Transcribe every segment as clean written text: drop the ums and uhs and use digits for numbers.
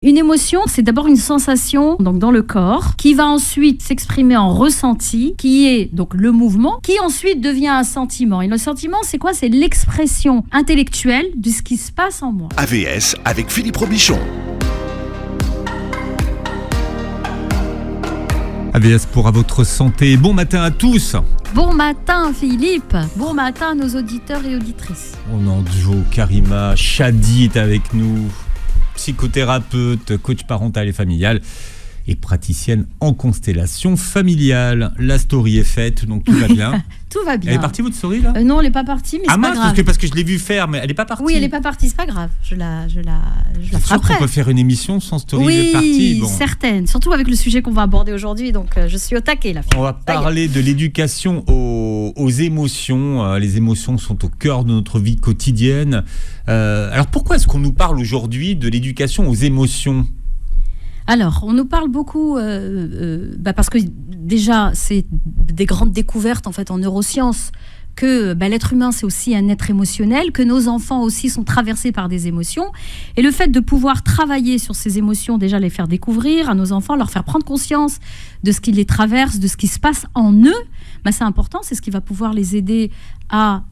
Une émotion, c'est d'abord une sensation donc dans le corps qui va ensuite s'exprimer en ressenti, qui est donc le mouvement, qui ensuite devient un sentiment. Et le sentiment, c'est quoi? C'est l'expression intellectuelle de ce qui se passe en moi. AVS avec Philippe Robichon. AVS pour à votre santé. Bon matin à tous. Bon matin Philippe, bon matin à nos auditeurs et auditrices. On en duo, Karima Chadi est avec nous, psychothérapeute, coach parental et familial et praticienne en constellation familiale. La story est faite, donc tout va bien. Tout va bien. Elle est partie votre story là? Non, elle n'est pas partie, mais c'est pas grave. Parce que je l'ai vu faire, mais elle n'est pas partie. Oui, elle n'est pas partie, c'est pas grave. Je la ferai après. On peut faire une émission sans story oui, partie. Oui, certaine. Surtout avec le sujet qu'on va aborder aujourd'hui, donc je suis au taquet là. On va parler de l'éducation aux émotions. Les émotions sont au cœur de notre vie quotidienne. Alors pourquoi est-ce qu'on nous parle aujourd'hui de l'éducation aux émotions ? Alors, on nous parle beaucoup, parce que déjà, c'est des grandes découvertes en fait en neurosciences, que l'être humain, c'est aussi un être émotionnel, que nos enfants aussi sont traversés par des émotions. Et le fait de pouvoir travailler sur ces émotions, déjà les faire découvrir à nos enfants, leur faire prendre conscience de ce qui les traverse, de ce qui se passe en eux, c'est important, c'est ce qui va pouvoir les aider à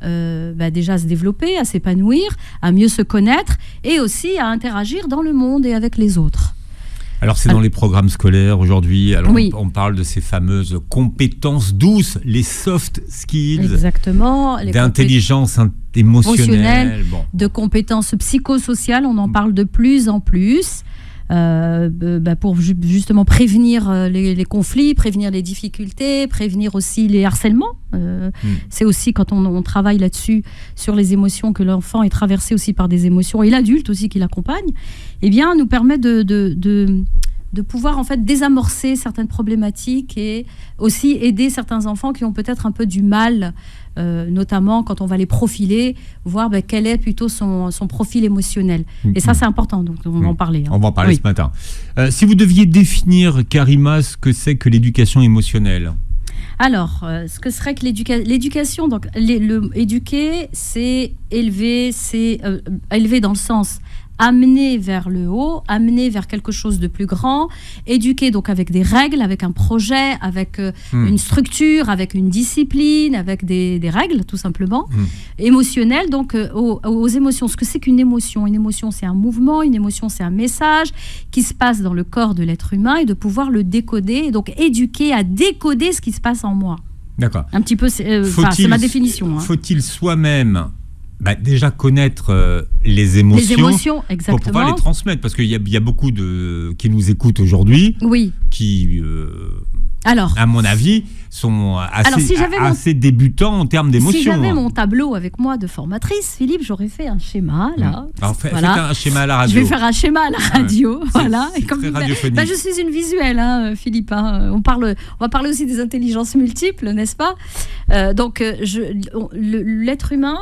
déjà se développer, à s'épanouir, à mieux se connaître et aussi à interagir dans le monde et avec les autres. Alors c'est dans les programmes scolaires aujourd'hui, oui. On parle de ces fameuses compétences douces, les soft skills. Exactement. D'intelligence émotionnelle. De compétences psychosociales, on en parle de plus en plus. Pour justement prévenir les conflits, prévenir les difficultés, prévenir aussi les harcèlements. C'est aussi quand on travaille là-dessus, sur les émotions, que l'enfant est traversé aussi par des émotions, et l'adulte aussi qui l'accompagne, nous permet de pouvoir en fait désamorcer certaines problématiques et aussi aider certains enfants qui ont peut-être un peu du mal, notamment quand on va les profiler, voir quel est plutôt son profil émotionnel. Et ça, c'est important, donc on va en parler. On va en parler ce matin. Si vous deviez définir, Karima, ce que c'est que l'éducation émotionnelle. Alors, ce que serait que l'éducation, donc éduquer, c'est élever, élever dans le sens amener vers le haut, amener vers quelque chose de plus grand, éduquer donc avec des règles, avec un projet, avec une structure, avec une discipline, avec des règles tout simplement. Émotionnel, donc aux émotions. Ce que c'est qu'une émotion? Une émotion, c'est un mouvement, une émotion, c'est un message qui se passe dans le corps de l'être humain et de pouvoir le décoder, et donc éduquer à décoder ce qui se passe en moi. D'accord. Un petit peu, c'est ma définition. Faut-il soi-même déjà connaître les émotions exactement, pour pouvoir les transmettre, parce qu'il y a beaucoup qui nous écoutent aujourd'hui, oui, qui à mon avis sont assez débutants en termes d'émotions. Si j'avais mon tableau avec moi de formatrice, Philippe, j'aurais fait un schéma là. Alors faites un schéma à la radio. Je vais faire un schéma à la radio, voilà. C'est très radiophonique. Je suis une visuelle, Philippe. On va parler aussi des intelligences multiples, n'est-ce pas? L'être humain,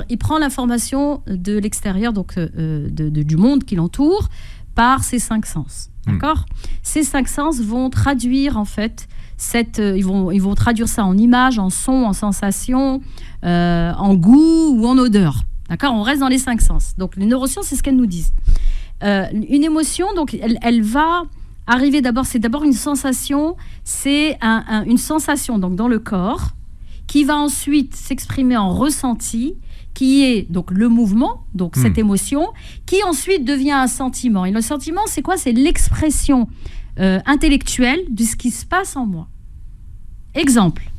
il prend l'information de l'extérieur, donc du monde qui l'entoure, par ses 5 sens. D'accord ? Ces 5 sens vont traduire en fait ils vont traduire ça en images, en sons, en sensations, en goût ou en odeur. D'accord ? On reste dans les 5 sens. Donc les neurosciences, c'est ce qu'elles nous disent. Une émotion, donc elle va arriver c'est d'abord une sensation, c'est une sensation donc dans le corps qui va ensuite s'exprimer en ressenti, qui est donc le mouvement, donc cette émotion, qui ensuite devient un sentiment. Et le sentiment, c'est quoi? C'est l'expression intellectuelle de ce qui se passe en moi. Exemple,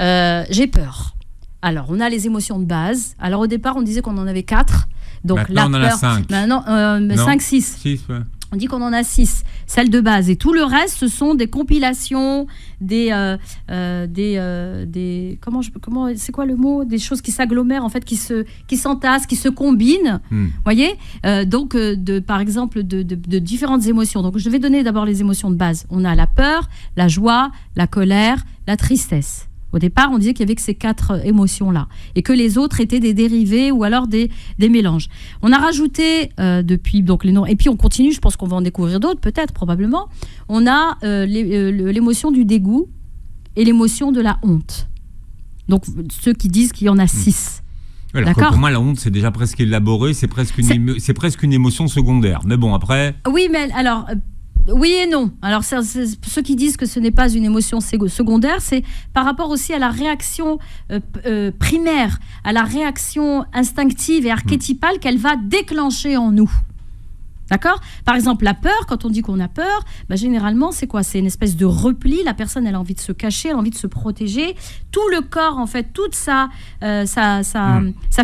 j'ai peur. Alors, on a les émotions de base. Alors, au départ, on disait qu'on en avait 4. Donc, maintenant, on en a 5. Maintenant, 5, 6. 6, ouais. On dit qu'on en a 6, celles de base. Et tout le reste, ce sont des compilations, c'est quoi le mot? Des choses qui s'agglomèrent, en fait, qui s'entassent, qui se combinent. Voyez? Par exemple, de différentes émotions. Donc, je vais donner d'abord les émotions de base. On a la peur, la joie, la colère, la tristesse. Au départ, on disait qu'il y avait que ces 4 émotions-là et que les autres étaient des dérivés ou alors des mélanges. On a rajouté depuis donc les noms, et puis on continue, je pense qu'on va en découvrir d'autres, peut-être, probablement. On a l'émotion du dégoût et l'émotion de la honte. Donc, ceux qui disent qu'il y en a 6. Alors que pour moi, la honte, c'est déjà presque élaboré, c'est presque une émotion secondaire. Mais bon, après... Oui, mais alors... oui et non. Alors, ceux qui disent que ce n'est pas une émotion secondaire, c'est par rapport aussi à la réaction primaire, à la réaction instinctive et archétypale qu'elle va déclencher en nous. D'accord ? Par exemple, la peur, quand on dit qu'on a peur, généralement, c'est quoi ? C'est une espèce de repli. La personne, elle a envie de se cacher, elle a envie de se protéger. Tout le corps, en fait, toute sa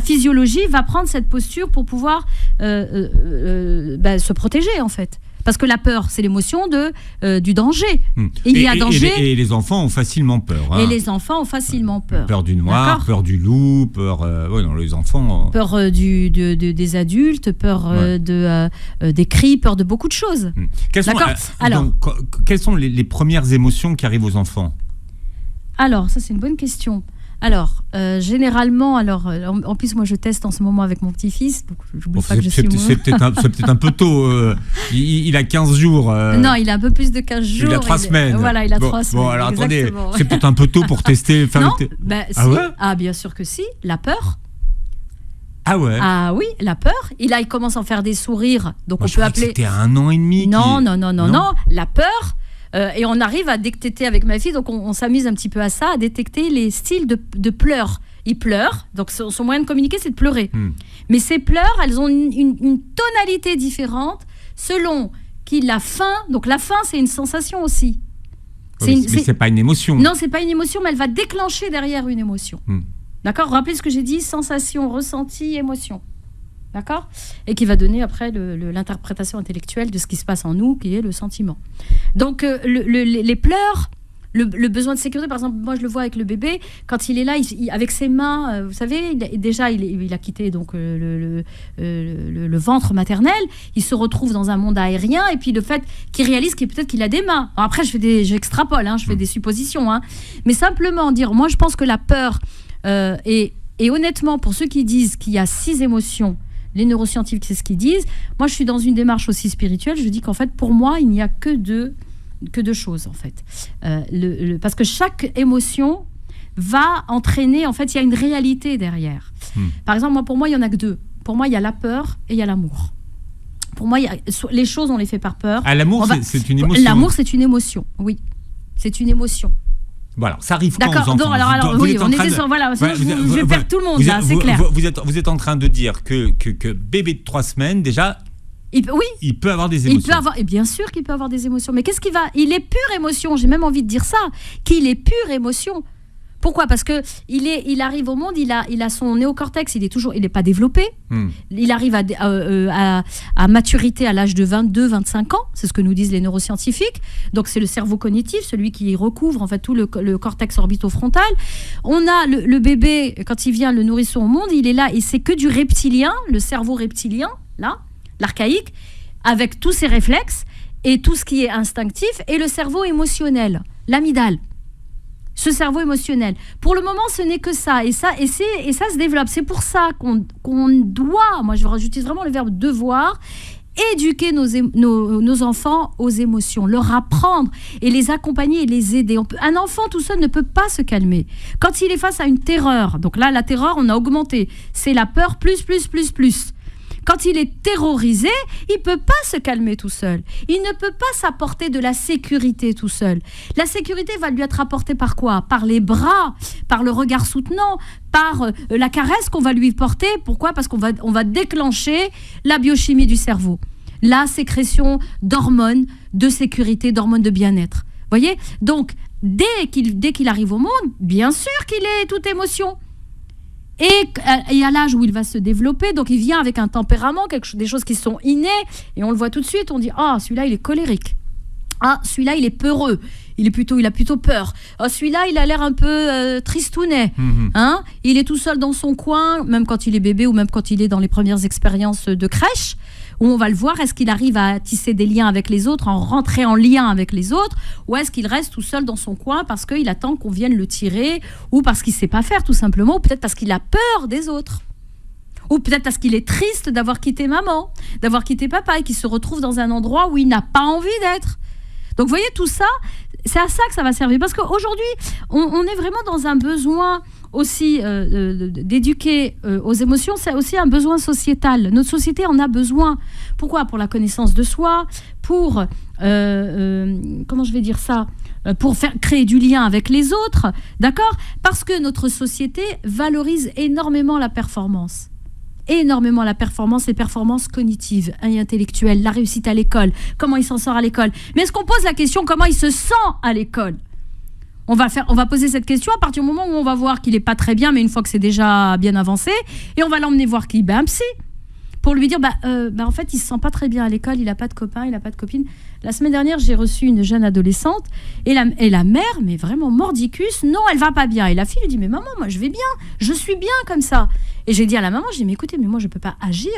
physiologie va prendre cette posture pour pouvoir se protéger, en fait. Parce que la peur, c'est l'émotion du danger. Et il y a danger. Et les enfants ont facilement peur. Et les enfants ont facilement peur. Peur du noir, d'accord, peur du loup, peur... les enfants... Peur des adultes, peur des cris, peur de beaucoup de choses. Quelles sont les premières émotions qui arrivent aux enfants ? Alors, ça c'est une bonne question. Alors, généralement, en plus, moi, je teste en ce moment avec mon petit-fils. J'oublie pas que je suis c'est peut-être un peu tôt. Il a 15 jours. Non, il a un peu plus de 15 jours. Il a 3 semaines. Voilà, il a 3 semaines. Bon, alors exactement. Attendez, c'est peut-être un peu tôt pour tester. Non, ah ouais ? Ah, bien sûr que si. La peur. Ah ouais ? Ah oui, la peur. Il commence à en faire des sourires. Donc, moi, on peut appeler... C'était à 1 an et demi. Non. La peur... et on arrive à détecter avec ma fille, donc on s'amuse un petit peu à ça, à détecter les styles de pleurs. Il pleure, donc son moyen de communiquer, c'est de pleurer. Mais ces pleurs, elles ont une tonalité différente selon qu'il a faim. Donc la faim, c'est une sensation aussi. Mais c'est pas une émotion. Non, c'est pas une émotion, mais elle va déclencher derrière une émotion. D'accord ? Rappelez ce que j'ai dit, sensation, ressenti, émotion. D'accord ? Et qui va donner après l'interprétation intellectuelle de ce qui se passe en nous, qui est le sentiment. Donc, les pleurs, le besoin de sécurité, par exemple, moi je le vois avec le bébé, quand il est là, avec ses mains, vous savez, il a quitté donc, le ventre maternel, il se retrouve dans un monde aérien, et puis le fait qu'il réalise peut-être qu'il a des mains. Alors après, j'extrapole, je fais des suppositions, mais simplement dire, moi je pense que la peur, et honnêtement, pour ceux qui disent qu'il y a 6 émotions, les neuroscientifiques, c'est ce qu'ils disent. Moi, je suis dans une démarche aussi spirituelle. Je dis qu'en fait, pour moi, il n'y a que deux choses, en fait. Parce que chaque émotion va entraîner... En fait, il y a une réalité derrière. Par exemple, pour moi, il n'y en a que 2. Pour moi, il y a la peur et il y a l'amour. Pour moi, les choses, on les fait par peur. Ah, l'amour, c'est une émotion. L'amour, c'est une émotion, oui. C'est une émotion. Voilà, ça arrive quand aux enfants. D'accord, alors oui, on était sur... Voilà, sinon je vais perdre tout le monde, là, c'est clair. Vous êtes en train de dire que bébé de 3 semaines, déjà, il peut avoir des émotions. Et bien sûr qu'il peut avoir des émotions. Mais qu'est-ce qu'il va... Il est pure émotion, j'ai même envie de dire ça, qu'il est pure émotion. Pourquoi ? Parce que il arrive au monde, il a son néocortex, il n'est pas développé. Il arrive à maturité à l'âge de 22-25 ans, c'est ce que nous disent les neuroscientifiques. Donc c'est le cerveau cognitif, celui qui recouvre en fait tout le cortex orbitofrontal. On a le bébé, quand il vient, le nourrisson au monde, il est là et c'est que du reptilien, le cerveau reptilien, là, l'archaïque, avec tous ses réflexes et tout ce qui est instinctif, et le cerveau émotionnel, l'amygdale. Ce cerveau émotionnel. Pour le moment, ce n'est que ça. Et ça se développe. C'est pour ça qu'on doit, moi j'utilise vraiment le verbe devoir, éduquer nos enfants aux émotions, leur apprendre et les accompagner et les aider. Un enfant tout seul ne peut pas se calmer. Quand il est face à une terreur, donc là, la terreur, on a augmenté. C'est la peur plus. Quand il est terrorisé, il ne peut pas se calmer tout seul. Il ne peut pas s'apporter de la sécurité tout seul. La sécurité va lui être apportée par quoi ? Par les bras, par le regard soutenant, par la caresse qu'on va lui porter. Pourquoi ? Parce qu'on va déclencher la biochimie du cerveau. La sécrétion d'hormones de sécurité, d'hormones de bien-être. Vous voyez ? Donc, dès qu'il arrive au monde, bien sûr qu'il est toute émotion. Et à l'âge où il va se développer, donc il vient avec un tempérament, des choses qui sont innées, et on le voit tout de suite, on dit « Ah, celui-là, il est colérique. Ah, celui-là, il est peureux. Il a plutôt peur. Ah, celui-là, il a l'air un peu tristounet. Il est tout seul dans son coin, même quand il est bébé ou même quand il est dans les premières expériences de crèche, où on va le voir, est-ce qu'il arrive à tisser des liens avec les autres, en rentrer en lien avec les autres, ou est-ce qu'il reste tout seul dans son coin parce qu'il attend qu'on vienne le tirer, ou parce qu'il ne sait pas faire tout simplement, ou peut-être parce qu'il a peur des autres. Ou peut-être parce qu'il est triste d'avoir quitté maman, d'avoir quitté papa, et qu'il se retrouve dans un endroit où il n'a pas envie d'être. Donc vous voyez, tout ça, c'est à ça que ça va servir. Parce qu'aujourd'hui, on est vraiment dans un besoin aussi d'éduquer aux émotions, c'est aussi un besoin sociétal. Notre société en a besoin. Pourquoi ? Pour la connaissance de soi, pour, comment je vais dire ça ? Pour créer du lien avec les autres, d'accord ? Parce que notre société valorise énormément la performance. Énormément la performance, les performances cognitives et intellectuelles, la réussite à l'école, comment il s'en sort à l'école. Mais est-ce qu'on pose la question comment il se sent à l'école ? On va poser cette question à partir du moment où on va voir qu'il n'est pas très bien, mais une fois que c'est déjà bien avancé, et on va l'emmener voir qui ? Un psy. Pour lui dire, en fait, il ne se sent pas très bien à l'école, il n'a pas de copain, il n'a pas de copine. La semaine dernière, j'ai reçu une jeune adolescente, et la mère, mais vraiment mordicus, non, elle ne va pas bien. Et la fille lui dit, mais maman, moi, je vais bien, je suis bien comme ça. Et j'ai dit à la maman, mais écoutez, mais moi, je ne peux pas agir.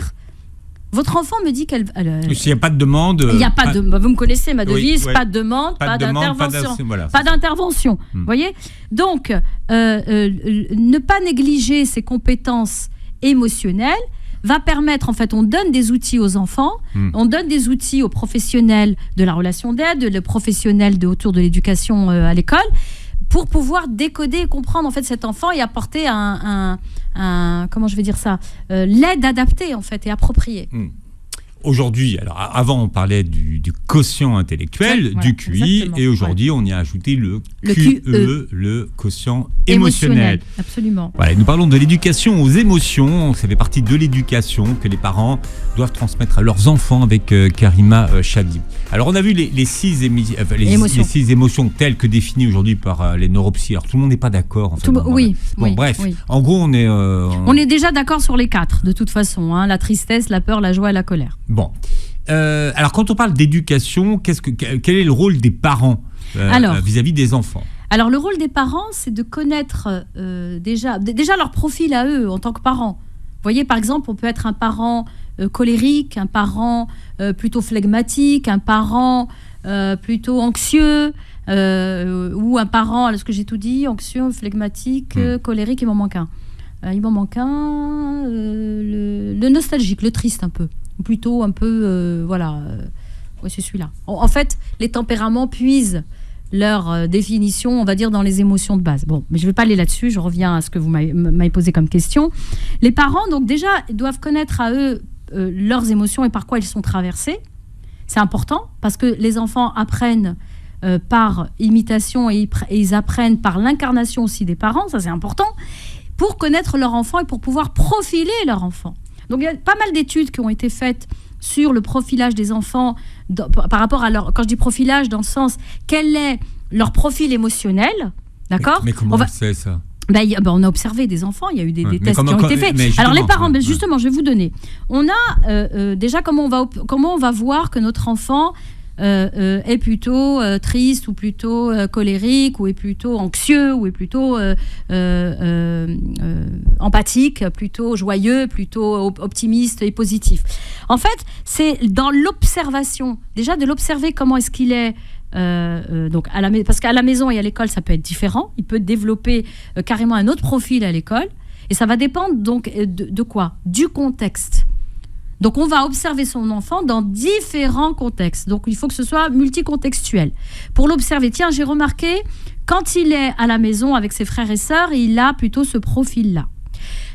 Votre enfant me dit qu'elle... S'il n'y a pas de demande... Il n'y a pas de... Vous me connaissez ma devise, oui. Pas de demande, pas d'intervention. Voilà, pas d'intervention, vous voyez ? Donc, ne pas négliger ses compétences émotionnelles va permettre, en fait, on donne des outils aux enfants, on donne des outils aux professionnels de la relation d'aide, les professionnels autour de l'éducation à l'école, pour pouvoir décoder et comprendre, en fait, cet enfant et apporter comment je vais dire ça, l'aide adaptée, en fait, et appropriée. Aujourd'hui, alors avant on parlait du quotient intellectuel, du QI, exactement. Et aujourd'hui on y a ajouté le QE, le quotient émotionnel. Absolument. Voilà, nous parlons de l'éducation aux émotions, ça fait partie de l'éducation que les parents doivent transmettre à leurs enfants avec Karima Chadi. Alors on a vu les six émotions telles que définies aujourd'hui par les neuropsy. Alors tout le monde n'est pas d'accord. En fait, bref, en gros on est déjà d'accord sur les 4 de toute façon, hein, la tristesse, la peur, la joie et la colère. Bon, alors quand on parle d'éducation, quel est le rôle des parents vis-à-vis des enfants ? Alors le rôle des parents, c'est de connaître déjà leur profil à eux en tant que parents. Vous voyez, par exemple, on peut être un parent colérique, un parent plutôt flegmatique, un parent plutôt anxieux, ou un parent, est-ce que j'ai tout dit, anxieux, flegmatique, colérique, il m'en manque un. Le nostalgique, le triste un peu. Plutôt un peu, c'est celui-là. En fait, les tempéraments puisent leur définition, on va dire, dans les émotions de base. Bon, mais je ne vais pas aller là-dessus, je reviens à ce que vous m'avez posé comme question. Les parents, donc déjà, doivent connaître à eux leurs émotions et par quoi ils sont traversés. C'est important, parce que les enfants apprennent par imitation et ils apprennent par l'incarnation aussi des parents, ça c'est important, pour connaître leur enfant et pour pouvoir profiler leur enfant. Donc il y a pas mal d'études qui ont été faites sur le profilage des enfants par rapport à leur... Quand je dis profilage, dans le sens, quel est leur profil émotionnel, d'accord ? Mais comment on sait ça ? On a observé des enfants, il y a eu des tests qui ont été faits. Alors les parents, justement, je vais vous donner. On a déjà comment on va voir que notre enfant est plutôt triste ou plutôt colérique ou est plutôt anxieux ou est plutôt empathique, plutôt joyeux, plutôt optimiste et positif. En fait, c'est dans l'observation, déjà de l'observer comment est-ce qu'il est. Donc parce qu'à la maison et à l'école, ça peut être différent. Il peut développer carrément un autre profil à l'école. Et ça va dépendre donc de quoi ? Du contexte. Donc, on va observer son enfant dans différents contextes. Donc, il faut que ce soit multicontextuel. Pour l'observer, tiens, j'ai remarqué, quand il est à la maison avec ses frères et sœurs, il a plutôt ce profil-là.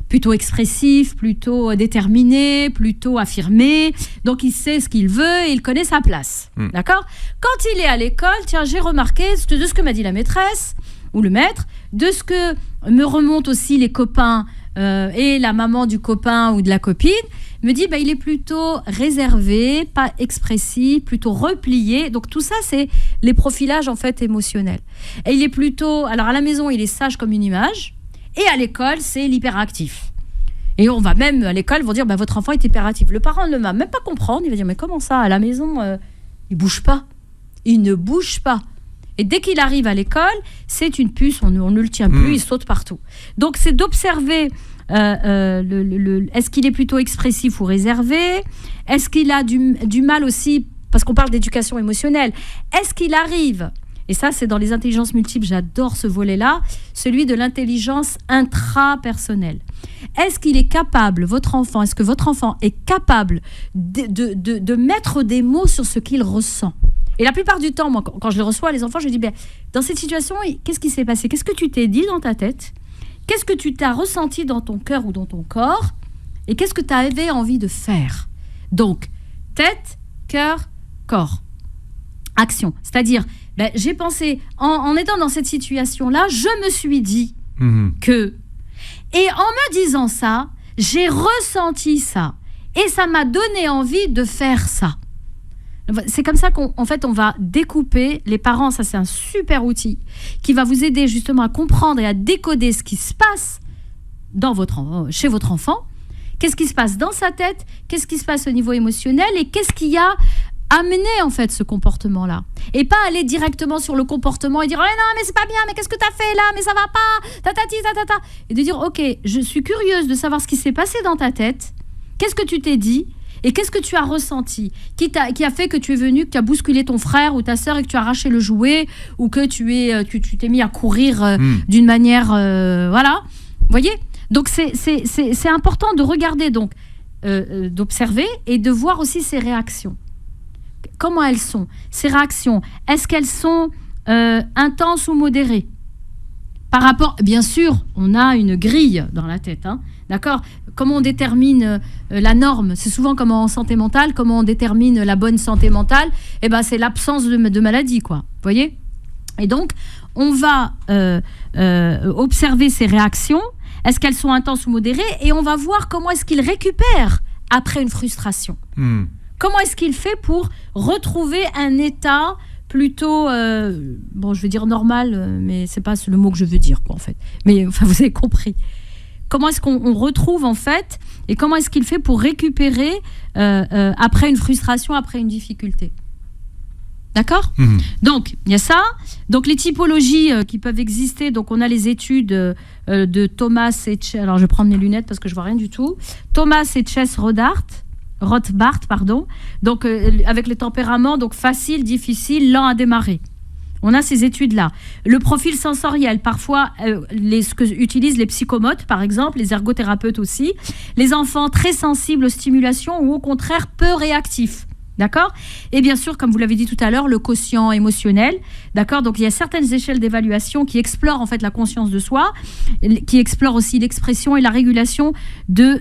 Plutôt expressif, plutôt déterminé, plutôt affirmé. Donc, il sait ce qu'il veut et il connaît sa place. D'accord ? Quand il est à l'école, tiens, j'ai remarqué de ce que m'a dit la maîtresse ou le maître, de ce que me remontent aussi les copains et la maman du copain ou de la copine, me dit il est plutôt réservé, pas expressif, plutôt replié. Donc tout ça, c'est les profilages en fait émotionnels. Et il est plutôt... Alors à la maison, il est sage comme une image. Et à l'école, c'est l'hyperactif. Et on va même, à l'école, vont dire votre enfant est hyperactif. Le parent ne va même pas comprendre. Il va dire mais comment ça ? À la maison, il bouge pas. Il ne bouge pas. Et dès qu'il arrive à l'école, c'est une puce, on ne le tient plus, il saute partout. Donc c'est d'observer... est-ce qu'il est plutôt expressif ou réservé ? Est-ce qu'il a du mal aussi, parce qu'on parle d'éducation émotionnelle, est-ce qu'il arrive, et ça c'est dans les intelligences multiples, j'adore ce volet-là, celui de l'intelligence intrapersonnelle. Est-ce qu'il est capable, est-ce que votre enfant est capable de mettre des mots sur ce qu'il ressent ? Et la plupart du temps, moi, quand je les reçois, les enfants, je dis, dans cette situation, qu'est-ce qui s'est passé ? Qu'est-ce que tu t'es dit dans ta tête ? qu'est-ce que tu t'as ressenti dans ton cœur ou dans ton corps et qu'est-ce que tu avais envie de faire. Donc, tête, cœur, corps. Action. C'est-à-dire, j'ai pensé, en étant dans cette situation-là, je me suis dit que... Et en me disant ça, j'ai ressenti ça. Et ça m'a donné envie de faire ça. C'est comme ça qu'en fait, on va découper. Les parents, ça c'est un super outil qui va vous aider justement à comprendre et à décoder ce qui se passe chez votre enfant. Qu'est-ce qui se passe dans sa tête? Qu'est-ce qui se passe au niveau émotionnel? Et qu'est-ce qui a amené en fait ce comportement-là? Et pas aller directement sur le comportement et dire « Oh non, mais c'est pas bien, mais qu'est-ce que t'as fait là? Mais ça va pas, tatati, tatata » Et de dire « Ok, je suis curieuse de savoir ce qui s'est passé dans ta tête. Qu'est-ce que tu t'es dit? Et qu'est-ce que tu as ressenti qui a fait que tu es venu, que tu as bousculé ton frère ou ta sœur et que tu as arraché le jouet ou que tu t'es mis à courir d'une manière... voilà. Vous voyez? Donc, c'est important de regarder, donc, d'observer et de voir aussi ses réactions. Comment elles sont? Ces réactions, est-ce qu'elles sont intenses ou modérées? Par rapport, bien sûr, on a une grille dans la tête, hein, d'accord? Comment on détermine la norme? C'est souvent comme en santé mentale, comment on détermine la bonne santé mentale? Eh ben, c'est l'absence de maladie, quoi. Vous voyez? Et donc, on va observer ces réactions. Est-ce qu'elles sont intenses ou modérées? Et on va voir comment est-ce qu'il récupère après une frustration. Comment est-ce qu'il fait pour retrouver un état plutôt, je vais dire normal, mais c'est pas le mot que je veux dire, quoi, en fait. Mais enfin, vous avez compris. Comment est-ce qu'on retrouve, en fait, et comment est-ce qu'il fait pour récupérer après une frustration, après une difficulté. D'accord ? Donc, il y a ça. Donc, les typologies qui peuvent exister, donc on a les études de Thomas et Chess. Alors, je vais prendre mes lunettes parce que je vois rien du tout. Thomas et Chess Rothbard, pardon. Donc, avec les tempéraments, donc facile, difficile, lent à démarrer. On a ces études-là. Le profil sensoriel, parfois, ce que utilisent les psychomotes, par exemple, les ergothérapeutes aussi. Les enfants très sensibles aux stimulations ou au contraire peu réactifs. D'accord ? Et bien sûr, comme vous l'avez dit tout à l'heure, le quotient émotionnel. D'accord ? Donc, il y a certaines échelles d'évaluation qui explorent en fait la conscience de soi, qui explorent aussi l'expression et la régulation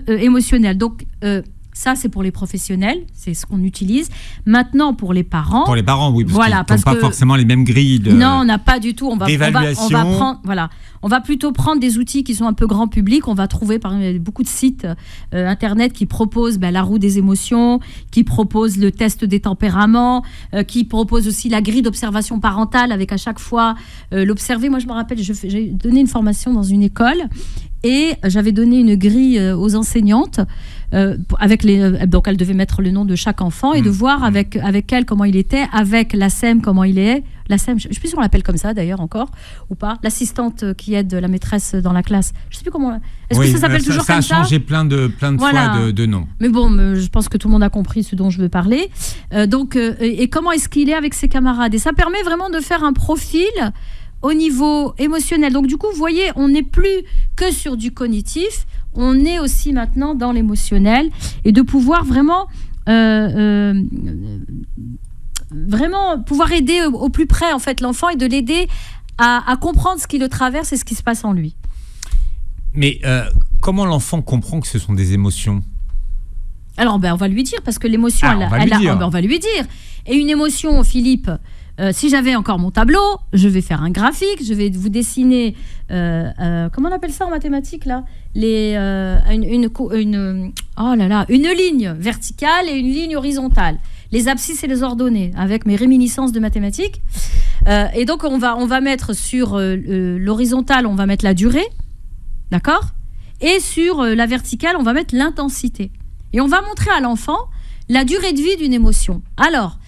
émotionnelle. Donc, ça, c'est pour les professionnels, c'est ce qu'on utilise. Maintenant, pour les parents... Pour les parents, oui, parce qu'ils n'ont pas forcément les mêmes grilles Non, on n'a pas du tout. On va prendre, on va plutôt prendre des outils qui sont un peu grand public. On va trouver par exemple, beaucoup de sites Internet qui proposent la roue des émotions, qui proposent le test des tempéraments, qui proposent aussi la grille d'observation parentale avec à chaque fois l'observer. Moi, je me rappelle, j'ai donné une formation dans une école et j'avais donné une grille aux enseignantes donc elle devait mettre le nom de chaque enfant et de voir avec elle comment il était, avec la SEM comment il est. La SEM, je ne sais plus si on l'appelle comme ça d'ailleurs encore ou pas. L'assistante qui aide la maîtresse dans la classe. Je ne sais plus comment. Est-ce que ça s'appelle toujours comme ça? Ça a changé plein de fois de noms. Mais bon, je pense que tout le monde a compris ce dont je veux parler. Et comment est-ce qu'il est avec ses camarades? Et ça permet vraiment de faire un profil au niveau émotionnel. Donc du coup, vous voyez, on n'est plus que sur du cognitif, on est aussi maintenant dans l'émotionnel et de pouvoir vraiment pouvoir aider au plus près en fait l'enfant et de l'aider à comprendre ce qui le traverse et ce qui se passe en lui. Mais comment l'enfant comprend que ce sont des émotions? Alors on va lui dire parce que l'émotion, on va lui dire. Et une émotion, Philippe. Si j'avais encore mon tableau, je vais faire un graphique, je vais vous dessiner, comment on appelle ça en mathématiques là, une ligne verticale et une ligne horizontale, les abscisses et les ordonnées, avec mes réminiscences de mathématiques. Et donc on va mettre sur l'horizontale, on va mettre la durée, d'accord ? Et sur la verticale, on va mettre l'intensité. Et on va montrer à l'enfant la durée de vie d'une émotion. Alors,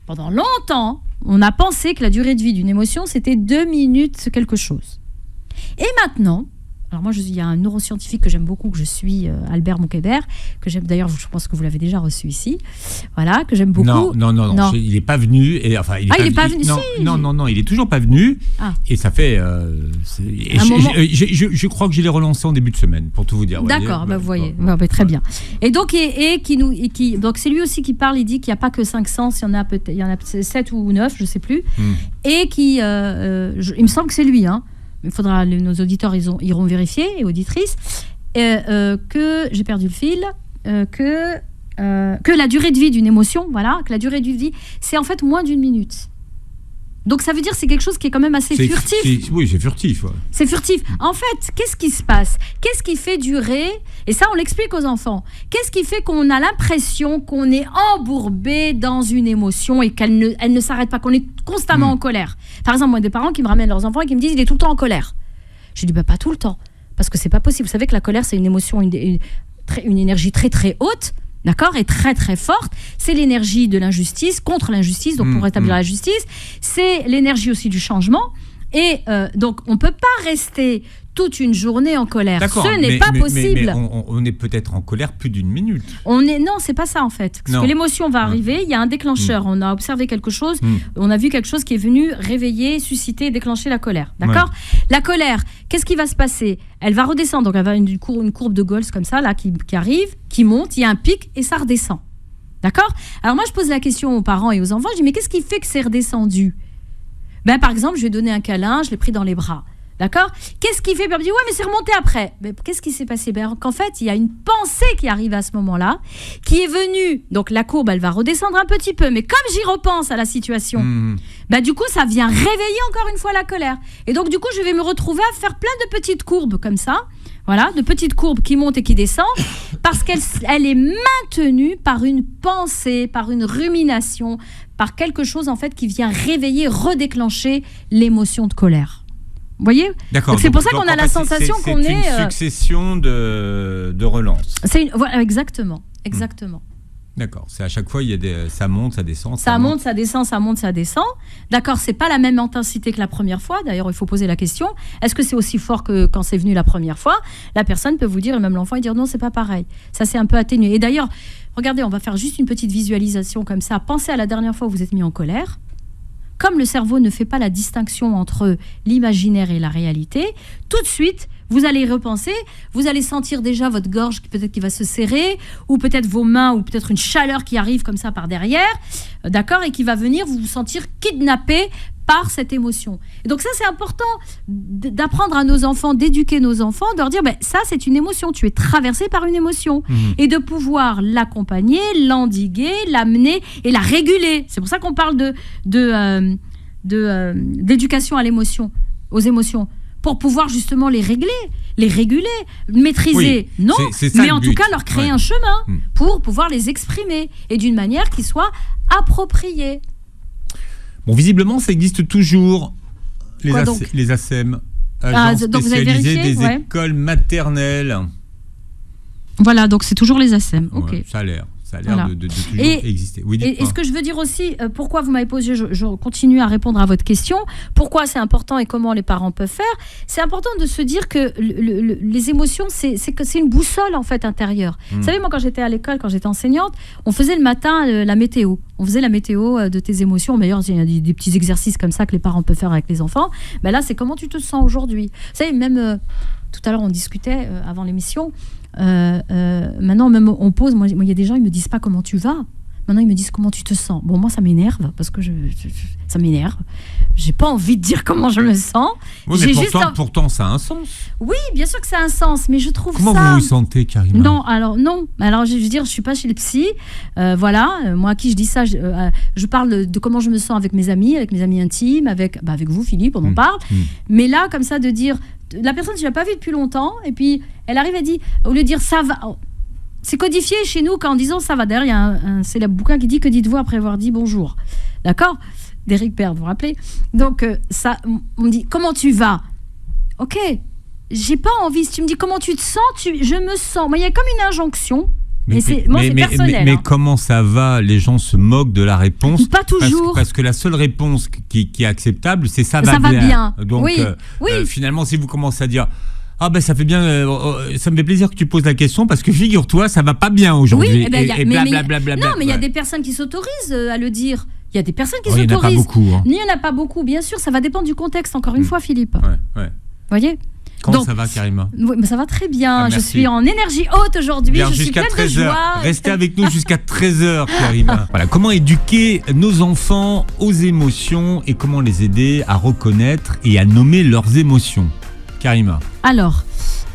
pendant longtemps, on a pensé que la durée de vie d'une émotion, c'était 2 minutes quelque chose. Et maintenant, alors moi, il y a un neuroscientifique que j'aime beaucoup, que je suis, Albert Moukébert, que j'aime d'ailleurs, je pense que vous l'avez déjà reçu ici, voilà, que j'aime beaucoup. Non. Il n'est pas venu. Il n'est pas venu. Non, il est toujours pas venu. Ah. Et ça fait. Je crois que je l'ai relancé en début de semaine, pour tout vous dire. D'accord, vous voyez, très bien. Et donc, donc c'est lui aussi qui parle. Il dit qu'il n'y a pas que 5 sens, il y en a 7 ou 9, je sais plus. Et qui, il me semble que c'est lui, hein. il faudra, nos auditeurs iront vérifier, et auditrices, que j'ai perdu le fil, que la durée de vie d'une émotion, voilà, que la durée de vie, c'est en fait moins d'1 minute. Donc ça veut dire que c'est quelque chose qui est quand même assez furtif. Oui, c'est furtif. Ouais. C'est furtif. En fait, qu'est-ce qui se passe? Qu'est-ce qui fait durer? Et ça, on l'explique aux enfants. Qu'est-ce qui fait qu'on a l'impression qu'on est embourbé dans une émotion et qu'elle ne s'arrête pas, qu'on est constamment en colère? Par exemple, moi, des parents qui me ramènent leurs enfants et qui me disent « il est tout le temps en colère ». Je dis pas tout le temps, parce que c'est pas possible. Vous savez que la colère, c'est une émotion, une énergie très très haute. D'accord, et très très forte. C'est l'énergie de l'injustice, contre l'injustice, donc pour rétablir la justice. C'est l'énergie aussi du changement. Et donc, on ne peut pas rester toute une journée en colère. D'accord, ce n'est pas possible. Mais on est peut-être en colère plus d'1 minute. Non, c'est pas ça en fait. Parce que l'émotion va arriver, il y a un déclencheur. On a observé quelque chose, on a vu quelque chose qui est venu réveiller, susciter et déclencher la colère. D'accord ? La colère, qu'est-ce qui va se passer ? Elle va redescendre. Donc, elle va avoir une courbe de Gauss comme ça, là, qui arrive, qui monte, il y a un pic et ça redescend. D'accord ? Alors, moi, je pose la question aux parents et aux enfants. Je dis, mais qu'est-ce qui fait que c'est redescendu ? Par exemple, je lui ai donné un câlin, je l'ai pris dans les bras. D'accord ? Qu'est-ce qui fait ? Elle me dit, ouais, mais c'est remonté après. Mais qu'est-ce qui s'est passé ? Qu'en fait, il y a une pensée qui arrive à ce moment-là, qui est venue. Donc, la courbe, elle va redescendre un petit peu. Mais comme j'y repense à la situation, du coup, ça vient réveiller encore une fois la colère. Et donc, du coup, je vais me retrouver à faire plein de petites courbes comme ça. Voilà, de petites courbes qui montent et qui descendent, parce qu'elle est maintenue par une pensée, par une rumination, par quelque chose en fait qui vient réveiller, redéclanger l'émotion de colère. Vous voyez ? D'accord. Donc c'est pour ça qu'on a la sensation qu'on est... C'est une succession de relances. Voilà, exactement. D'accord. C'est à chaque fois, ça monte, ça descend. Ça monte, ça descend, ça monte, ça descend. D'accord, c'est pas la même intensité que la première fois. D'ailleurs, il faut poser la question. Est-ce que c'est aussi fort que quand c'est venu la première fois ? La personne peut vous dire, et même l'enfant, il dire non, c'est pas pareil. Ça, c'est un peu atténué. Et d'ailleurs, regardez, on va faire juste une petite visualisation comme ça. Pensez à la dernière fois où vous êtes mis en colère. Comme le cerveau ne fait pas la distinction entre l'imaginaire et la réalité, tout de suite, vous allez repenser, vous allez sentir déjà votre gorge peut-être qui va se serrer, ou peut-être vos mains, ou peut-être une chaleur qui arrive comme ça par derrière, d'accord, et qui va venir vous sentir kidnappé par cette émotion. Et donc ça, c'est important d'apprendre à nos enfants, d'éduquer nos enfants, de leur dire, ça, c'est une émotion, tu es traversé par une émotion, et de pouvoir l'accompagner, l'endiguer, l'amener et la réguler. C'est pour ça qu'on parle d'éducation à l'émotion, aux émotions, pour pouvoir justement les réguler, maîtriser, oui, non, mais en tout cas leur créer un chemin pour pouvoir les exprimer, et d'une manière qui soit appropriée. Bon, visiblement, ça existe toujours, les ASEM, agences spécialisées des écoles maternelles. Voilà, donc c'est toujours les ASEM. Okay. Ça a l'air de toujours exister. Oui, et ce que je veux dire aussi, pourquoi vous m'avez posé, je continue à répondre à votre question, pourquoi c'est important et comment les parents peuvent faire, c'est important de se dire que les émotions, c'est une boussole en fait intérieure. Vous savez, moi quand j'étais à l'école, quand j'étais enseignante, on faisait le matin la météo. On faisait la météo de tes émotions. D'ailleurs, il y a des petits exercices comme ça que les parents peuvent faire avec les enfants. Là, c'est comment tu te sens aujourd'hui. Vous savez, même tout à l'heure, on discutait avant l'émission. Maintenant, même on pose. Moi, il y a des gens, ils me disent pas comment tu vas. Maintenant, ils me disent comment tu te sens. Bon, moi, ça m'énerve parce que ça m'énerve. J'ai pas envie de dire comment je me sens. Oui, mais pourtant, ça a un sens. Oui, bien sûr que ça a un sens, mais je trouve comment vous vous sentez, Karima ? Non. Alors, je veux dire, je suis pas chez le psy. Voilà. Moi, à qui je dis ça, je parle de comment je me sens avec mes amis intimes, avec vous, Philippe, on en parle. Mais là, comme ça, de dire, la personne, je l'ai pas vue depuis longtemps, et puis elle arrive et dit, au lieu de dire ça va. C'est codifié chez nous qu'en disant ça va. D'ailleurs, il y a un célèbre bouquin qui dit que dites-vous après avoir dit bonjour. D'accord ? D'Éric Perd, vous vous rappelez ? Donc, on me dit comment tu vas ? Ok, j'ai pas envie. Si tu me dis comment tu te sens, je me sens. Moi, il y a comme une injonction. C'est personnel. Mais comment ça va ? Les gens se moquent de la réponse. Pas toujours. Parce que la seule réponse qui est acceptable, c'est ça va bien. Donc, finalement, si vous commencez à dire. Ah ça fait bien, ça me fait plaisir que tu poses la question parce que figure-toi, ça va pas bien aujourd'hui. Oui, blablabla. Non, mais il y a des personnes qui s'autorisent à le dire. Il y a des personnes qui s'autorisent. Il n'y en a pas beaucoup. Il n'y en a pas beaucoup, bien sûr. Ça va dépendre du contexte, encore une fois, Philippe. Ouais. Voyez ? Comment Donc, ça va, Karima? Oui, mais ça va très bien. Ah, je merci. suis en énergie haute aujourd'hui. Bien, je suis jusqu'à pleine de 13h. joie. Restez avec nous jusqu'à 13h, Karima. Voilà, comment éduquer nos enfants aux émotions et comment les aider à reconnaître et à nommer leurs émotions. Karima. Alors,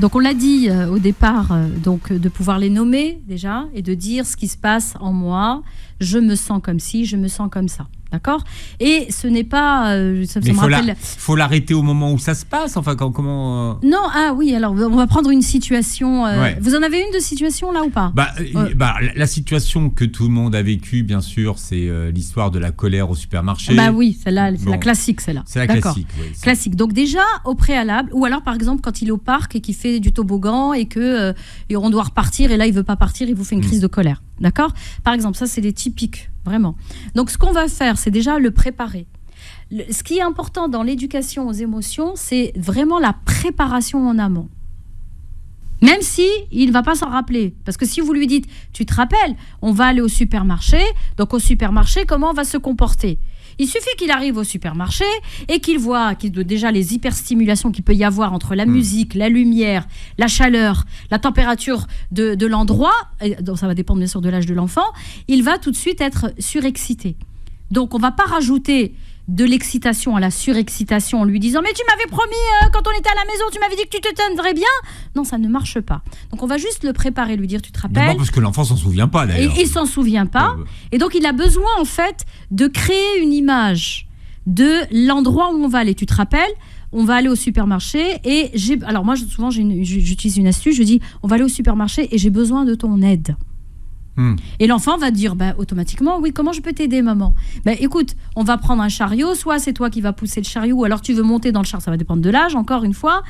donc on l'a dit au départ, donc de pouvoir les nommer déjà et de dire ce qui se passe en moi. Je me sens comme ci, je me sens comme ça. D'accord ? Et ce n'est pas... ça Mais me rappelle... faut l'arrêter au moment où ça se passe. Enfin, comment... Non, ah oui, alors on va prendre une situation... Ouais. Vous en avez une de situation là ou pas ? La situation que tout le monde a vécue, bien sûr, c'est l'histoire de la colère au supermarché. Bah oui, celle-là, c'est la classique, celle-là. C'est la D'accord. classique, oui. Classique. Donc déjà, au préalable, ou alors par exemple quand il est au parc et qu'il fait du toboggan et que et on doit repartir et là il veut pas partir, il vous fait une crise de colère. D'accord ? Par exemple, ça c'est les typiques, vraiment. Donc ce qu'on va faire, c'est déjà le préparer. Ce qui est important dans l'éducation aux émotions, c'est vraiment la préparation en amont. Même si il ne va pas s'en rappeler. Parce que si vous lui dites, tu te rappelles, on va aller au supermarché, donc au supermarché, comment on va se comporter ? Il suffit qu'il arrive au supermarché et qu'il voit déjà les hyperstimulations qu'il peut y avoir entre la musique, la lumière, la chaleur, la température de l'endroit, donc ça va dépendre bien sûr de l'âge de l'enfant, il va tout de suite être surexcité. Donc on ne va pas rajouter de l'excitation à la surexcitation en lui disant « Mais tu m'avais promis, quand on était à la maison, tu m'avais dit que tu te tiendrais bien !» Non, ça ne marche pas. Donc on va juste le préparer, lui dire « Tu te rappelles ?» D'abord parce que l'enfant s'en souvient pas d'ailleurs. Et il s'en souvient pas. Et donc il a besoin en fait de créer une image de l'endroit où on va aller. Tu te rappelles ? On va aller au supermarché et alors moi souvent j'utilise une astuce, je dis « On va aller au supermarché et j'ai besoin de ton aide. » Et l'enfant va dire automatiquement, oui, comment je peux t'aider, maman ? Écoute, on va prendre un chariot, soit c'est toi qui vas pousser le chariot, ou alors tu veux monter dans le char, ça va dépendre de l'âge, encore une fois,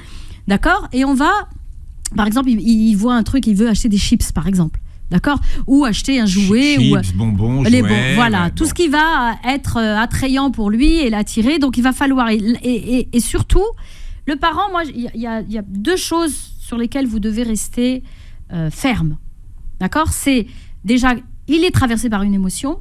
d'accord ? Et on va, par exemple, il voit un truc, il veut acheter des chips, par exemple, d'accord ? Ou acheter un jouet, chips, bonbons, jouets, voilà, tout ce qui va être attrayant pour lui et l'attirer, donc il va falloir, et surtout, le parent, moi, il y a deux choses sur lesquelles vous devez rester ferme, d'accord ? C'est déjà, il est traversé par une émotion,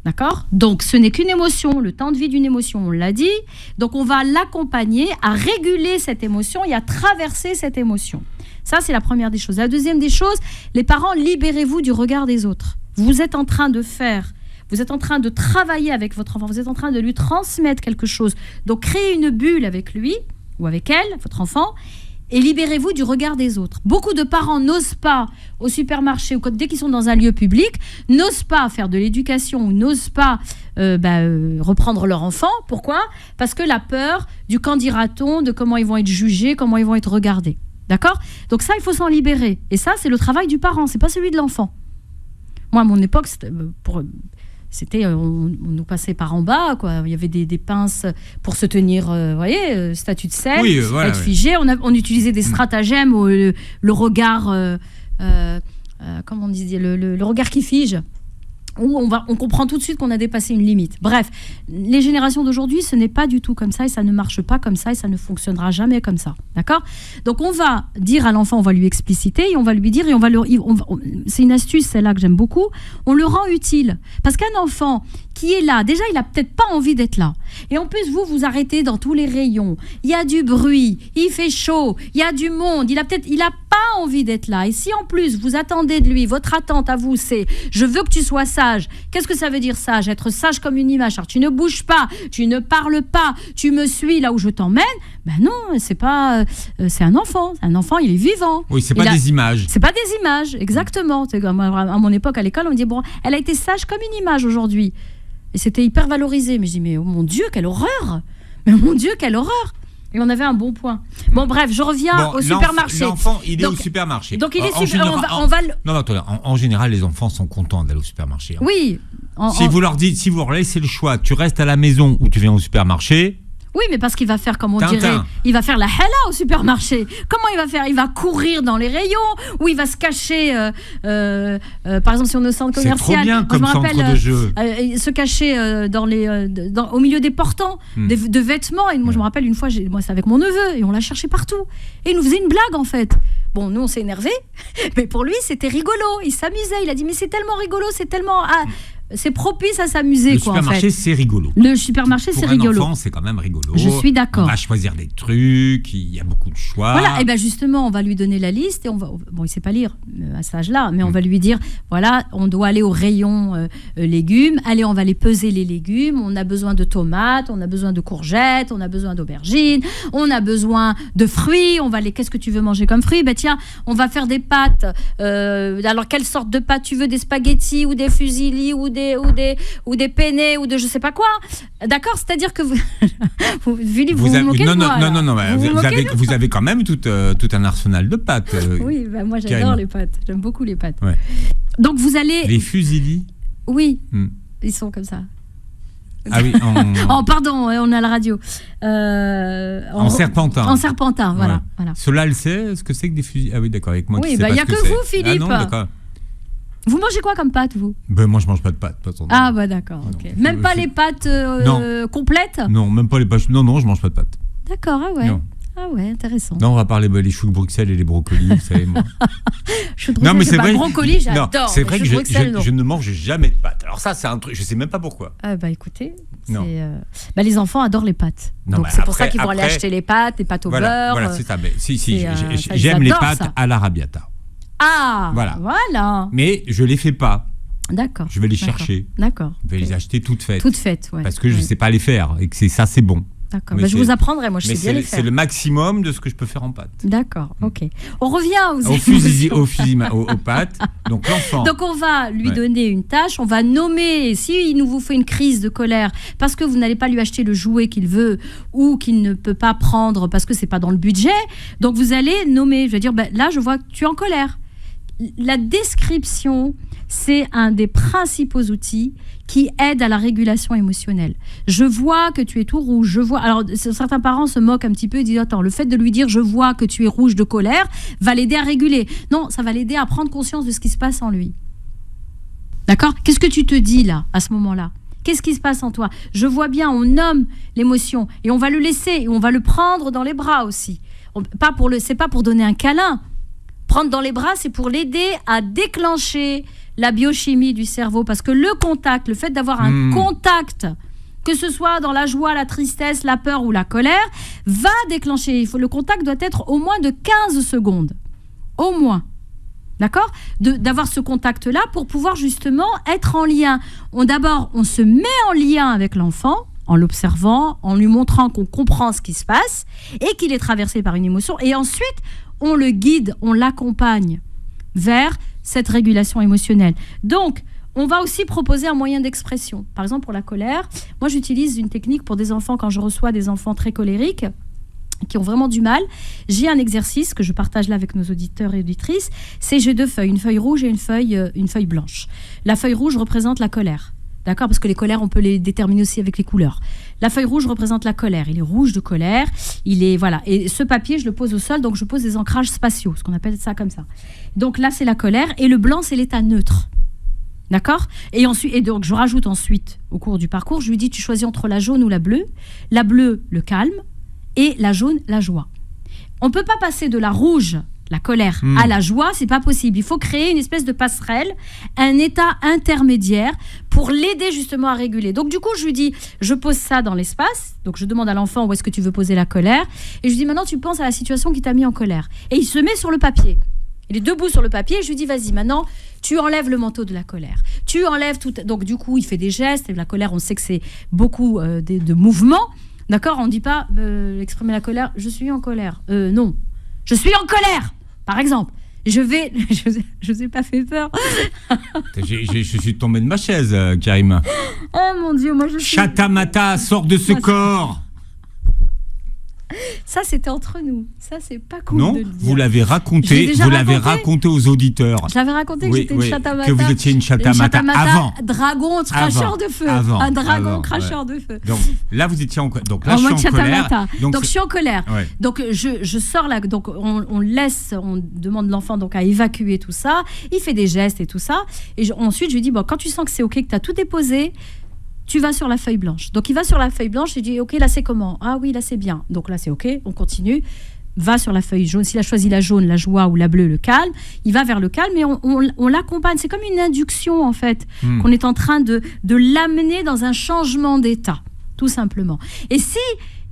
d'accord ? Donc, ce n'est qu'une émotion, le temps de vie d'une émotion, on l'a dit. Donc, on va l'accompagner à réguler cette émotion et à traverser cette émotion. Ça, c'est la première des choses. La deuxième des choses, les parents, libérez-vous du regard des autres. Vous êtes en train de travailler avec votre enfant, vous êtes en train de lui transmettre quelque chose. Donc, créez une bulle avec lui ou avec elle, votre enfant, et libérez-vous du regard des autres. Beaucoup de parents n'osent pas, au supermarché ou dès qu'ils sont dans un lieu public, n'osent pas faire de l'éducation ou n'osent pas reprendre leur enfant. Pourquoi ? Parce que la peur du qu'en dira-t-on, de comment ils vont être jugés, comment ils vont être regardés. D'accord ? Donc ça, il faut s'en libérer. Et ça, c'est le travail du parent, c'est pas celui de l'enfant. Moi, à mon époque, on nous passait par en bas, quoi. Il y avait des pinces pour se tenir, voyez, statut de scène, être figé. On utilisait des stratagèmes, le regard, comment on disait, le regard qui fige, où on comprend tout de suite qu'on a dépassé une limite. Bref, les générations d'aujourd'hui, ce n'est pas du tout comme ça et ça ne marche pas comme ça et ça ne fonctionnera jamais comme ça. D'accord ? Donc, on va dire à l'enfant, on va lui expliciter et on va lui dire, et c'est une astuce, celle-là que j'aime beaucoup, on le rend utile. Parce qu'un enfant qui est là, déjà, il n'a peut-être pas envie d'être là. Et en plus, vous arrêtez dans tous les rayons. Il y a du bruit, il fait chaud, il y a du monde. Il n'a pas envie d'être là. Et si en plus, vous attendez de lui, votre attente à vous, c'est « je veux que tu sois sage ». Qu'est-ce que ça veut dire sage ? Être sage comme une image. Alors, tu ne bouges pas, tu ne parles pas, tu me suis là où je t'emmène. Ben non, c'est pas... c'est un enfant. Un enfant, il est vivant. Oui, c'est pas des images. C'est pas des images, exactement. C'est comme à mon époque, à l'école, on me dit, bon, elle a été sage comme une image aujourd'hui. Et c'était hyper valorisé. Mais je dis, mais oh mon Dieu, quelle horreur! Mais mon Dieu, quelle horreur! Et on avait un bon point. Bon, bref, je reviens au supermarché. L'enfant, il est au supermarché. Donc, il est en général, les enfants sont contents d'aller au supermarché. Hein. Oui. Si vous leur laissez le choix, tu restes à la maison ou tu viens au supermarché. Oui, mais parce qu'il va faire, comme on Tintin. dirait, il va faire la hala au supermarché. Comment il va faire ? Il va courir dans les rayons ou il va se cacher, par exemple, si on est au centre commercial. C'est trop bien comme centre de jeu. Se cacher au milieu des portants de vêtements. Et moi, je me rappelle une fois, moi, c'est avec mon neveu et on l'a cherché partout. Et il nous faisait une blague, en fait. Bon, nous, on s'est énervés, mais pour lui, c'était rigolo. Il s'amusait. Il a dit, mais c'est tellement rigolo, c'est tellement... c'est propice à s'amuser, Le quoi, en supermarché, fait. c'est rigolo. Le supermarché, c'est Pour rigolo. un enfant, c'est quand même rigolo. Je suis d'accord. On va choisir des trucs, il y a beaucoup de choix. Voilà, et bien justement, on va lui donner la liste et bon, il ne sait pas lire à cet âge-là, mais on va lui dire, voilà, on doit aller au rayon légumes, allez, on va aller peser les légumes, on a besoin de tomates, on a besoin de courgettes, on a besoin d'aubergines, on a besoin de fruits, qu'est-ce que tu veux manger comme fruits? Ben tiens, on va faire des pâtes, alors quelle sorte de pâtes tu veux? Des spaghettis ou des fusilli ou des penne ou de je sais pas quoi. D'accord, c'est-à-dire que vous vous moquez de moi. Non, vous avez quand même tout un arsenal de pâtes. Oui, moi j'adore carrément. les pâtes. J'aime beaucoup les pâtes. Ouais. Donc vous allez. Les fusilli. Oui, ils sont comme ça. Ah oui, Oh pardon, on a la radio. En serpentin. En serpentin, voilà. Ouais. voilà. Cela, elle sait ce que c'est que des fusils. Ah oui, d'accord, avec moi. Oui, qui sais il pas n'y a ce que c'est. vous, Philippe. Ah non, d'accord. Vous mangez quoi comme pâtes, vous? Ben, moi, je mange pas de pâtes. Ah bah d'accord, ok. Même pas les pâtes complètes? Non, même pas les pâtes. Non, je mange pas de pâtes. D'accord, ah ouais. Non. Ah ouais, intéressant. Non, on va parler les choux de Bruxelles et les brocolis, vous savez, moi. Choux de Bruxelles, Non, mais c'est vrai. Brocoli, j'adore. Non, c'est vrai que Bruxelles, je ne mange jamais de pâtes. Alors ça, c'est un truc, je sais même pas pourquoi. Ah bah écoutez, Non. les enfants adorent les pâtes. Non, donc bah c'est pour ça après- qu'ils vont aller après- acheter les pâtes au beurre. Voilà, c'est ça. Mais si, c'est, ça, j'aime ils les adorent pâtes ça. à l'arrabbiata. Ah, voilà. Mais je les fais pas. D'accord. Je vais les D'accord. chercher. D'accord. Je vais les acheter toutes faites. Toutes faites, ouais. Parce que je Ouais. sais pas les faire et que c'est bon. D'accord. Mais Bah, je c'est- vous apprendrai, moi je Mais sais bien les c'est faire. le maximum de ce que je peux faire en pâtes. D'accord, ok. On revient aux Aux pâtes. Donc l'enfant. Donc on va lui Ouais. donner une tâche, on va nommer, s'il nous vous fait une crise de colère parce que vous n'allez pas lui acheter le jouet qu'il veut ou qu'il ne peut pas prendre parce que c'est pas dans le budget, donc vous allez nommer, je vais dire, là je vois que tu es en colère. La description, c'est un des principaux outils qui aide à la régulation émotionnelle. Je vois que tu es tout rouge, je vois... Alors, certains parents se moquent un petit peu et disent, attends, le fait de lui dire, je vois que tu es rouge de colère, va l'aider à réguler. Non, ça va l'aider à prendre conscience de ce qui se passe en lui. D'accord ? Qu'est-ce que tu te dis, là, à ce moment-là ? Qu'est-ce qui se passe en toi ? Je vois bien, on nomme l'émotion et on va le laisser et on va le prendre dans les bras aussi. C'est pas pour donner un câlin. Prendre dans les bras, c'est pour l'aider à déclencher la biochimie du cerveau. Parce que le contact, le fait d'avoir un contact, que ce soit dans la joie, la tristesse, la peur ou la colère, va déclencher. Le contact doit être au moins de 15 secondes. Au moins. D'accord ? D'avoir ce contact-là pour pouvoir justement être en lien. D'abord, on se met en lien avec l'enfant, en l'observant, en lui montrant qu'on comprend ce qui se passe et qu'il est traversé par une émotion. Et ensuite, on le guide, on l'accompagne vers cette régulation émotionnelle. Donc, on va aussi proposer un moyen d'expression. Par exemple, pour la colère, moi j'utilise une technique pour des enfants, quand je reçois des enfants très colériques, qui ont vraiment du mal, j'ai un exercice que je partage là avec nos auditeurs et auditrices, c'est j'ai 2 feuilles, une feuille rouge et une feuille blanche. La feuille rouge représente la colère. D'accord ? Parce que les colères, on peut les déterminer aussi avec les couleurs. La feuille rouge représente la colère. Il est rouge de colère. Voilà. Et ce papier, je le pose au sol, donc je pose des ancrages spatiaux, ce qu'on appelle ça comme ça. Donc là, c'est la colère. Et le blanc, c'est l'état neutre. D'accord ? Et donc, je rajoute ensuite, au cours du parcours, je lui dis, tu choisis entre la jaune ou la bleue. La bleue, le calme. Et la jaune, la joie. On ne peut pas passer de la rouge, la colère, à la joie, c'est pas possible. Il faut créer une espèce de passerelle, un état intermédiaire pour l'aider justement à réguler. Donc du coup, je lui dis, je pose ça dans l'espace. Donc je demande à l'enfant où est-ce que tu veux poser la colère. Et je lui dis, maintenant tu penses à la situation qui t'a mis en colère. Et il se met sur le papier. Il est debout sur le papier et je lui dis, vas-y, maintenant, tu enlèves le manteau de la colère. Tu enlèves tout... Donc du coup, il fait des gestes. Et la colère, on sait que c'est beaucoup de mouvements. D'accord ? On ne dit pas, exprimer la colère, je suis en colère. Non. Je suis en colère, par exemple. Je vous ai pas fait peur. Je suis tombé de ma chaise, Karima. Oh mon Dieu, moi je suis... Chatamata, sors de ce corps. Ça, c'était entre nous. Ça, c'est pas cool Non, de le dire. vous l'avez J'ai raconté, déjà raconté aux auditeurs. Je l'avais raconté que j'étais une chatamata. Que vous étiez une chatamata avant. Dragon cracheur de feu. Un dragon cracheur de feu. Donc là, vous étiez en colère. Donc là, En je mode suis en colère. chatamata. Donc je suis en colère. Ouais. Donc je sors là. Donc on demande l'enfant donc à évacuer tout ça. Il fait des gestes et tout ça. Et ensuite, je lui dis, bon, quand tu sens que c'est OK, que tu as tout déposé, tu vas sur la feuille blanche. Donc il va sur la feuille blanche et dit, OK, là c'est comment ? Ah oui, là c'est bien. Donc là c'est OK, on continue. va sur la feuille jaune. S'il a choisi la jaune, la joie, ou la bleue, le calme, il va vers le calme et on l'accompagne. C'est comme une induction, en fait, qu'on est en train de l'amener dans un changement d'état, tout simplement. Et si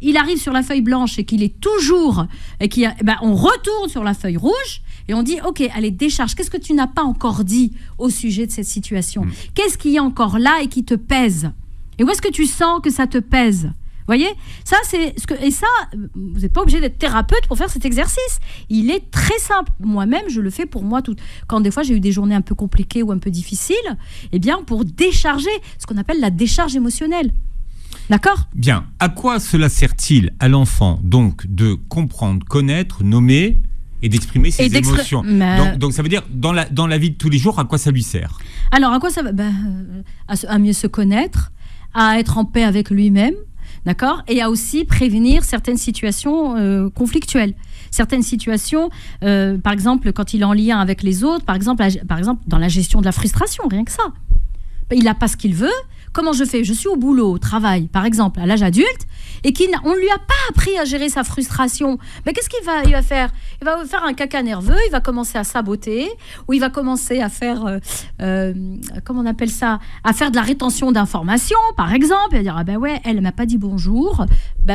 il arrive sur la feuille blanche et qu'il est toujours... on retourne sur la feuille rouge et on dit, OK, allez, décharge. Qu'est-ce que tu n'as pas encore dit au sujet de cette situation ? Qu'est-ce qui est encore là et qui te pèse ? Et où est-ce que tu sens que ça te pèse ? Voyez, ça c'est ce que, et ça, vous n'êtes pas obligé d'être thérapeute pour faire cet exercice. Il est très simple. Moi-même, je le fais pour moi quand des fois j'ai eu des journées un peu compliquées ou un peu difficiles, eh bien pour décharger, ce qu'on appelle la décharge émotionnelle. D'accord ? Bien. À quoi cela sert-il à l'enfant donc de comprendre, connaître, nommer et d'exprimer ses émotions ? Donc ça veut dire dans la vie de tous les jours, à quoi ça lui sert ? Alors à quoi ça va ? À mieux se connaître, à être en paix avec lui-même. D'accord ? Et à aussi prévenir certaines situations conflictuelles. Certaines situations, par exemple, quand il est en lien avec les autres, par exemple dans la gestion de la frustration, rien que ça. Il n'a pas ce qu'il veut. Comment je fais ? Je suis au boulot, au travail, par exemple, à l'âge adulte, et on ne lui a pas appris à gérer sa frustration. Mais qu'est-ce qu'il va faire ? Il va faire un caca nerveux, il va commencer à saboter, ou il va commencer à faire, comment on appelle ça ? À faire de la rétention d'informations, par exemple. Il va dire, ah ben ouais, elle ne m'a pas dit bonjour,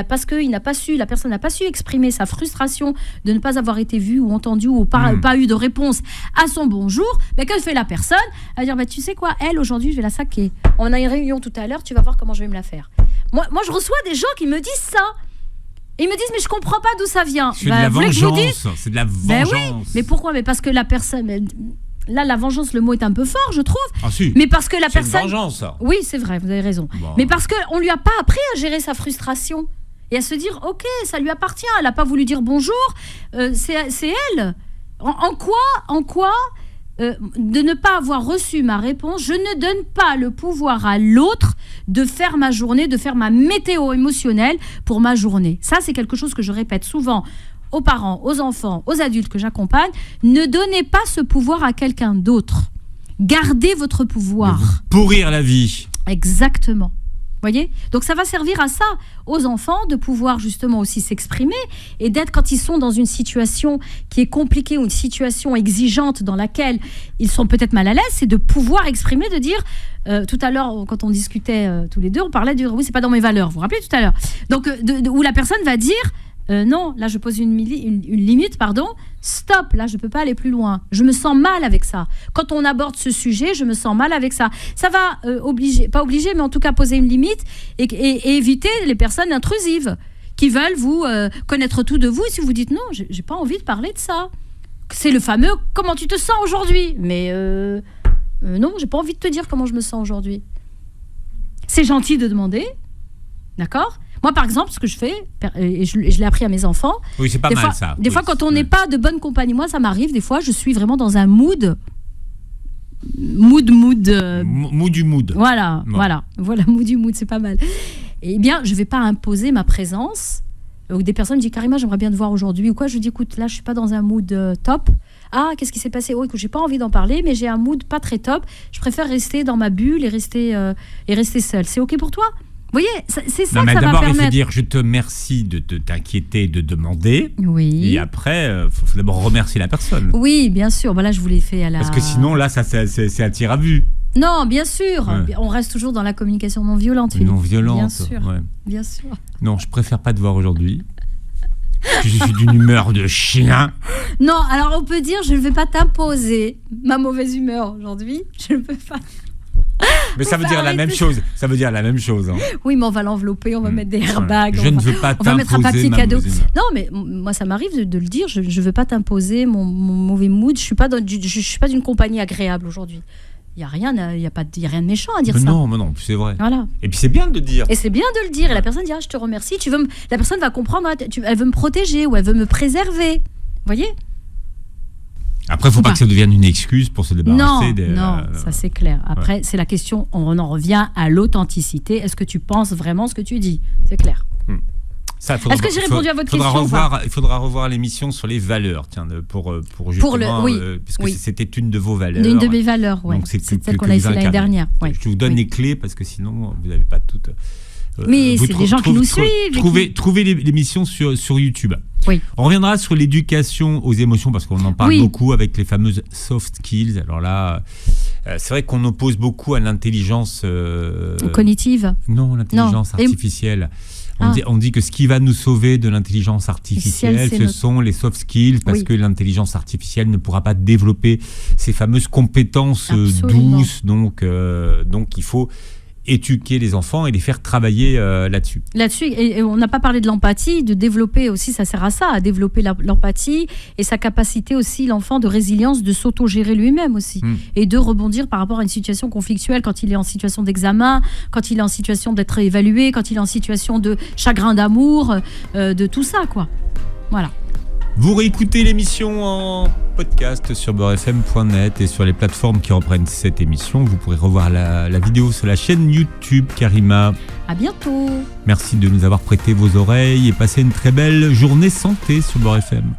parce que la personne n'a pas su exprimer sa frustration de ne pas avoir été vue ou entendue ou pas eu de réponse à son bonjour. Mais que fait la personne ? Elle va dire, tu sais quoi, elle, aujourd'hui, je vais la saquer. On a une réunion tout à l'heure, tu vas voir comment je vais me la faire. Moi, je reçois des gens qui me disent ça. Et ils me disent, mais je comprends pas d'où ça vient. C'est de la vengeance. C'est de la vengeance. Oui, mais pourquoi ? Mais parce que la personne... Là, la vengeance, le mot est un peu fort, je trouve. Ah si. Mais parce que la personne... C'est une vengeance, ça. Oui, c'est vrai, vous avez raison. Bon. Mais parce qu'on lui a pas appris à gérer sa frustration. Et à se dire, OK, ça lui appartient. Elle n'a pas voulu dire bonjour. C'est elle. En quoi de ne pas avoir reçu ma réponse, je ne donne pas le pouvoir à l'autre de faire ma journée, de faire ma météo émotionnelle pour ma journée. Ça, c'est quelque chose que je répète souvent aux parents, aux enfants, aux adultes que j'accompagne. Ne donnez pas ce pouvoir à quelqu'un d'autre. Gardez votre pouvoir. Pourrir la vie. Exactement. Voyez ? Donc ça va servir à ça, aux enfants, de pouvoir justement aussi s'exprimer et d'être, quand ils sont dans une situation qui est compliquée ou une situation exigeante dans laquelle ils sont peut-être mal à l'aise, c'est de pouvoir exprimer, de dire, tout à l'heure quand on discutait tous les deux, on parlait de oui, c'est pas dans mes valeurs, vous vous rappelez tout à l'heure. Donc où la personne va dire non, là je pose une limite, stop, là je peux pas aller plus loin, je me sens mal avec ça. Quand on aborde ce sujet, je me sens mal avec ça. Ça va pas obliger, mais en tout cas poser une limite et éviter les personnes intrusives qui veulent vous connaître tout de vous, et si vous dites non, j'ai pas envie de parler de ça. C'est le fameux comment tu te sens aujourd'hui, mais non, j'ai pas envie de te dire comment je me sens aujourd'hui. C'est gentil de demander, d'accord ? Moi, par exemple, ce que je fais, et je l'ai appris à mes enfants... Oui, c'est pas mal, ça. Des fois, quand on n'est pas de bonne compagnie, moi, ça m'arrive, des fois, je suis vraiment dans un mood... Mood du mood. Voilà, mood du mood, c'est pas mal. Eh bien, je vais pas imposer ma présence. Ou des personnes me disent, Karima, j'aimerais bien te voir aujourd'hui, ou quoi. Je dis, écoute, là, je suis pas dans un mood top. Ah, qu'est-ce qui s'est passé ? Oh, écoute, j'ai pas envie d'en parler, mais j'ai un mood pas très top. Je préfère rester dans ma bulle et rester seule. C'est OK pour toi ? Vous voyez, c'est ça que ça va permettre. D'abord, il faut dire, je te remercie de t'inquiéter, de demander. Oui. Et après, il faut d'abord remercier la personne. Oui, bien sûr. Là, je vous l'ai fait à la... Parce que sinon, là, c'est à tir à vue. Non, bien sûr. Ouais. On reste toujours dans la communication non violente. Non violente, bien sûr. Ouais. Bien sûr. Non, je préfère pas te voir aujourd'hui. Parce que je suis d'une humeur de chien. Non, alors on peut dire, je ne vais pas t'imposer ma mauvaise humeur aujourd'hui. Je ne peux pas... Mais ça veut dire la même chose. Ça veut dire la même chose. Hein. Oui, mais on va l'envelopper, on va mettre des airbags. Je ne veux pas on va mettre un papier ma cadeau. Non, mais moi, ça m'arrive de le dire. Je ne veux pas t'imposer mon mauvais mood. Je suis pas d'une compagnie agréable aujourd'hui. Il y a rien de méchant à dire ça. Non, c'est vrai. Voilà. Et puis c'est bien de le dire. Et c'est bien de le dire. Et la personne dit, je te remercie. La personne va comprendre. Elle veut me protéger ou elle veut me préserver. Vous voyez ? Après, il ne faut pas que ça devienne une excuse pour se débarrasser des... Non, ça c'est clair. Après, c'est la question, on en revient à l'authenticité. Est-ce que tu penses vraiment ce que tu dis ? C'est clair. Ça, Est-ce que j'ai répondu à votre question ou pas ? Il faudra revoir l'émission sur les valeurs, tiens, pour justement, puisque c'était une de vos valeurs. Une de mes valeurs, oui. C'est celle qu'on a fait l'année dernière. Ouais. Je vous donne les clés, parce que sinon, vous n'avez pas toutes... Mais c'est des gens qui nous suivent. Trouvez l'émission sur YouTube. Oui. On reviendra sur l'éducation aux émotions, parce qu'on en parle beaucoup avec les fameuses soft skills. Alors là, c'est vrai qu'on oppose beaucoup à l'intelligence... cognitive ? Non, l'intelligence artificielle. On dit que ce qui va nous sauver de l'intelligence artificielle, ce sont les soft skills, parce que l'intelligence artificielle ne pourra pas développer ces fameuses compétences douces. Donc, il faut éduquer les enfants et les faire travailler là-dessus. Et on n'a pas parlé de l'empathie, de développer aussi, ça sert à ça, à développer l'empathie et sa capacité aussi, l'enfant, de résilience, de s'auto-gérer lui-même aussi, et de rebondir par rapport à une situation conflictuelle quand il est en situation d'examen, quand il est en situation d'être évalué, quand il est en situation de chagrin d'amour, de tout ça, quoi. Voilà. Vous réécoutez l'émission en podcast sur beurrefm.net et sur les plateformes qui reprennent cette émission. Vous pourrez revoir la vidéo sur la chaîne YouTube Karima. À bientôt. Merci de nous avoir prêté vos oreilles et passez une très belle journée santé sur Beurre FM.